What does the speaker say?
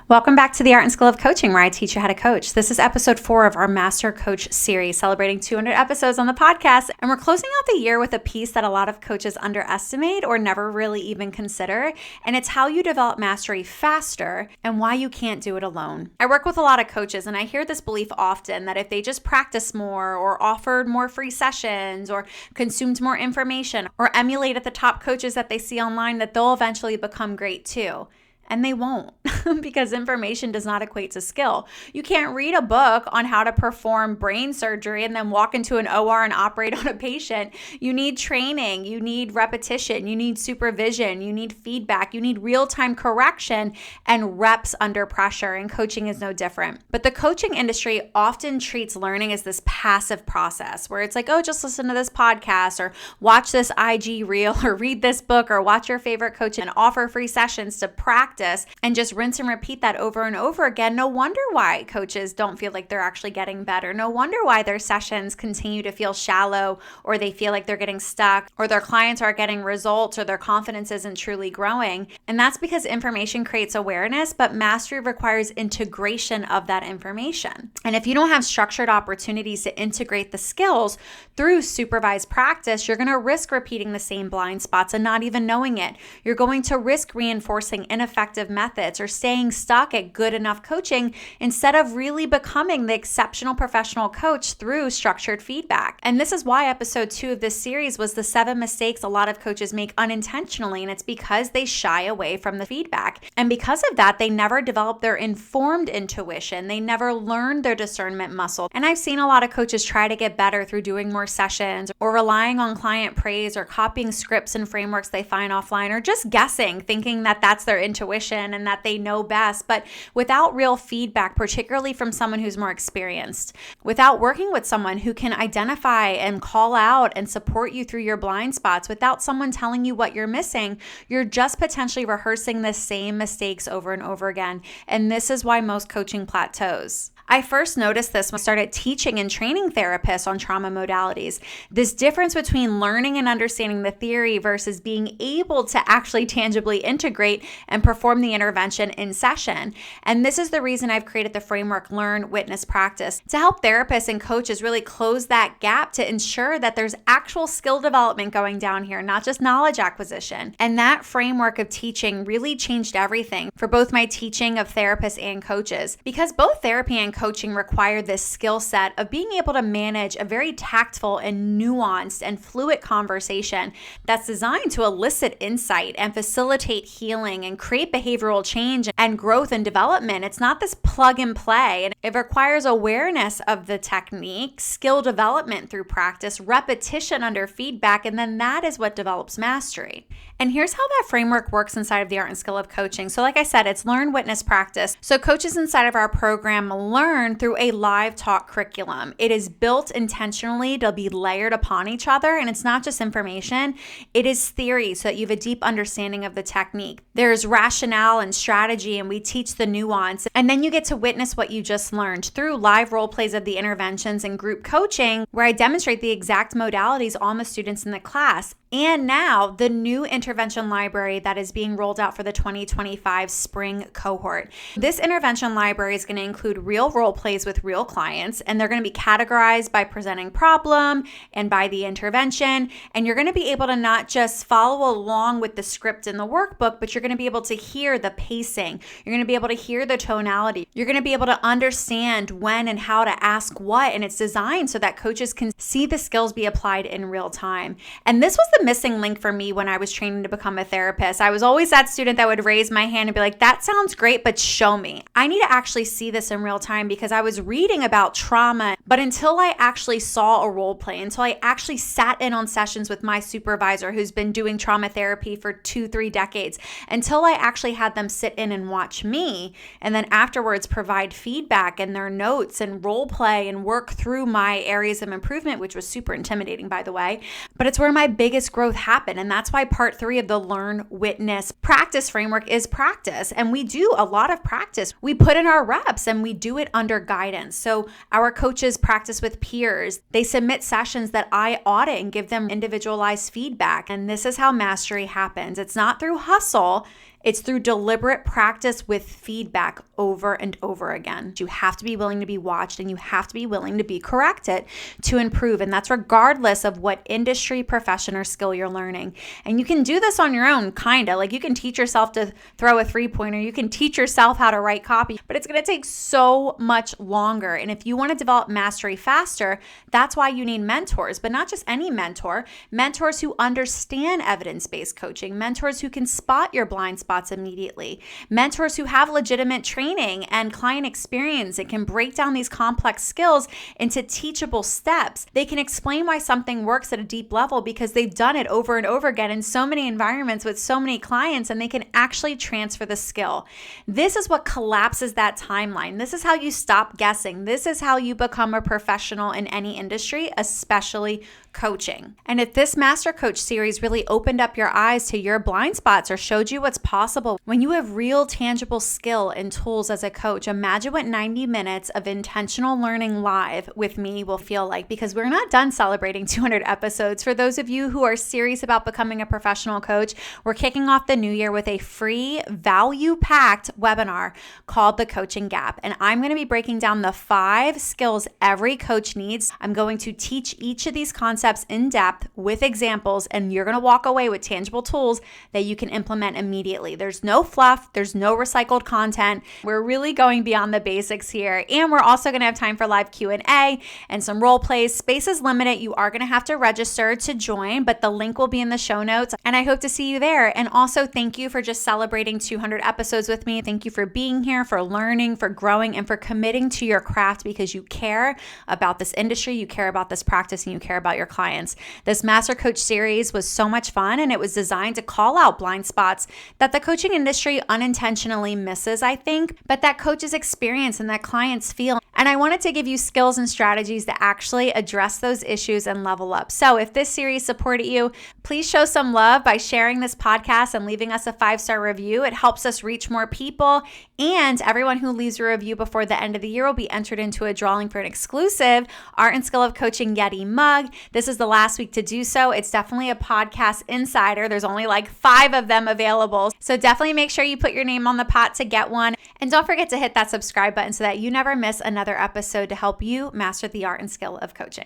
Welcome back to the Art and Skill of Coaching, where I teach you how to coach. This is episode 4 of our Master Coach series, celebrating 200 episodes on the podcast. And we're closing out the year with a piece that a lot of coaches underestimate or never really even consider. And it's how you develop mastery faster and why you can't do it alone. I work with a lot of coaches, and I hear this belief often that if they just practice more or offered more free sessions or consumed more information or emulated the top coaches that they see online, that they'll eventually become great too. And they won't, because information does not equate to skill. You can't read a book on how to perform brain surgery and then walk into an OR and operate on a patient. You need training, you need repetition, you need supervision, you need feedback, you need real-time correction and reps under pressure, and coaching is no different. But the coaching industry often treats learning as this passive process where it's like, oh, just listen to this podcast or watch this IG reel or read this book or watch your favorite coach and offer free sessions to practice and just rinse and repeat that over and over again. No wonder why coaches don't feel like they're actually getting better. No wonder why their sessions continue to feel shallow, or they feel like they're getting stuck, or their clients aren't getting results, or their confidence isn't truly growing. And that's because information creates awareness, but mastery requires integration of that information. And if you don't have structured opportunities to integrate the skills through supervised practice, you're going to risk repeating the same blind spots and not even knowing it. You're going to risk reinforcing ineffective methods or staying stuck at good enough coaching instead of really becoming the exceptional professional coach through structured feedback. And this is why episode 2 of this series was the 7 mistakes a lot of coaches make unintentionally, and it's because they shy away from the feedback. And because of that, they never develop their informed intuition. They never learn their discernment muscle. And I've seen a lot of coaches try to get better through doing more sessions or relying on client praise or copying scripts and frameworks they find offline, or just guessing, thinking that that's their intuition and that they know best, but without real feedback, particularly from someone who's more experienced, without working with someone who can identify and call out and support you through your blind spots, without someone telling you what you're missing, you're just potentially rehearsing the same mistakes over and over again. And this is why most coaching plateaus. I first noticed this when I started teaching and training therapists on trauma modalities. This difference between learning and understanding the theory versus being able to actually tangibly integrate and perform the intervention in session. And this is the reason I've created the framework Learn, Witness, Practice to help therapists and coaches really close that gap to ensure that there's actual skill development going down here, not just knowledge acquisition. And that framework of teaching really changed everything for both my teaching of therapists and coaches, because both therapy and coaching require this skill set of being able to manage a very tactful and nuanced and fluid conversation that's designed to elicit insight and facilitate healing and create behavioral change and growth and development. It's not this plug and play, and it requires awareness of the technique, skill development through practice, repetition under feedback, and then that is what develops mastery. And here's how that framework works inside of the Art and Skill of Coaching. So like I said, it's Learn, Witness, Practice. So coaches inside of our program learn through a live talk curriculum. It is built intentionally to be layered upon each other, and it's not just information, it is theory so that you have a deep understanding of the technique. There's rationale and strategy, and we teach the nuance. And then you get to witness what you just learned through live role plays of the interventions and group coaching, where I demonstrate the exact modalities on the students in the class. And now the new intervention library that is being rolled out for the 2025 spring cohort. This intervention library is going to include real role plays with real clients, and they're going to be categorized by presenting problem and by the intervention. And you're going to be able to not just follow along with the script in the workbook, but you're going to be able to hear the pacing. You're going to be able to hear the tonality. You're going to be able to understand when and how to ask what, and it's designed so that coaches can see the skills be applied in real time. And this was the missing link for me when I was training to become a therapist. I was always that student that would raise my hand and be like, that sounds great, but show me. I need to actually see this in real time, because I was reading about trauma, but until I actually saw a role play, until I actually sat in on sessions with my supervisor who's been doing trauma therapy for 2-3 decades, until I actually had them sit in and watch me, and then afterwards provide feedback and their notes and role play and work through my areas of improvement, which was super intimidating, by the way. But it's where my biggest growth happened. And that's why part 3 of the Learn, Witness, Practice framework is practice. And we do a lot of practice. We put in our reps and we do it under guidance. So our coaches practice with peers. They submit sessions that I audit and give them individualized feedback. And this is how mastery happens. It's not through hustle. It's through deliberate practice with feedback over and over again. You have to be willing to be watched and you have to be willing to be corrected to improve. And that's regardless of what industry, profession, or skill you're learning. And you can do this on your own, kind of. Like you can teach yourself to throw a 3-pointer. You can teach yourself how to write copy, but it's going to take so much longer. And if you want to develop mastery faster, that's why you need mentors, but not just any mentor. Mentors who understand evidence-based coaching, mentors who can spot your blind spots immediately, mentors who have legitimate training and client experience and can break down these complex skills into teachable steps. They can explain why something works at a deep level because they've done it over and over again in so many environments with so many clients, and they can actually transfer the skill. This is what collapses that timeline. This is how you stop guessing. This is how you become a professional in any industry, especially coaching. And if this Master Coach series really opened up your eyes to your blind spots or showed you what's possible when you have real tangible skill and tools as a coach, imagine what 90 minutes of intentional learning live with me will feel like, because we're not done celebrating 200 episodes. For those of you who are serious about becoming a professional coach, we're kicking off the new year with a free value-packed webinar called The Coaching Gap. And I'm going to be breaking down the 5 skills every coach needs. I'm going to teach each of these concepts in depth with examples, and you're going to walk away with tangible tools that you can implement immediately. There's no fluff. There's no recycled content. We're really going beyond the basics here. And we're also going to have time for live Q&A and some role plays. Space is limited. You are going to have to register to join, but the link will be in the show notes. And I hope to see you there. And also thank you for just celebrating 200 episodes with me. Thank you for being here, for learning, for growing, and for committing to your craft because you care about this industry, you care about this practice, and you care about your clients. This Master Coach series was so much fun, and it was designed to call out blind spots that the coaching industry unintentionally misses, I think, but that coaches experience and that clients feel. And I wanted to give you skills and strategies to actually address those issues and level up. So if this series supported you, please show some love by sharing this podcast and leaving us a 5-star review. It helps us reach more people. And everyone who leaves a review before the end of the year will be entered into a drawing for an exclusive Art and Skill of Coaching Yeti mug. This is the last week to do so. It's definitely a podcast insider. There's only like 5 of them available. So definitely make sure you put your name on the pot to get one. And don't forget to hit that subscribe button so that you never miss another episode to help you master the art and skill of coaching.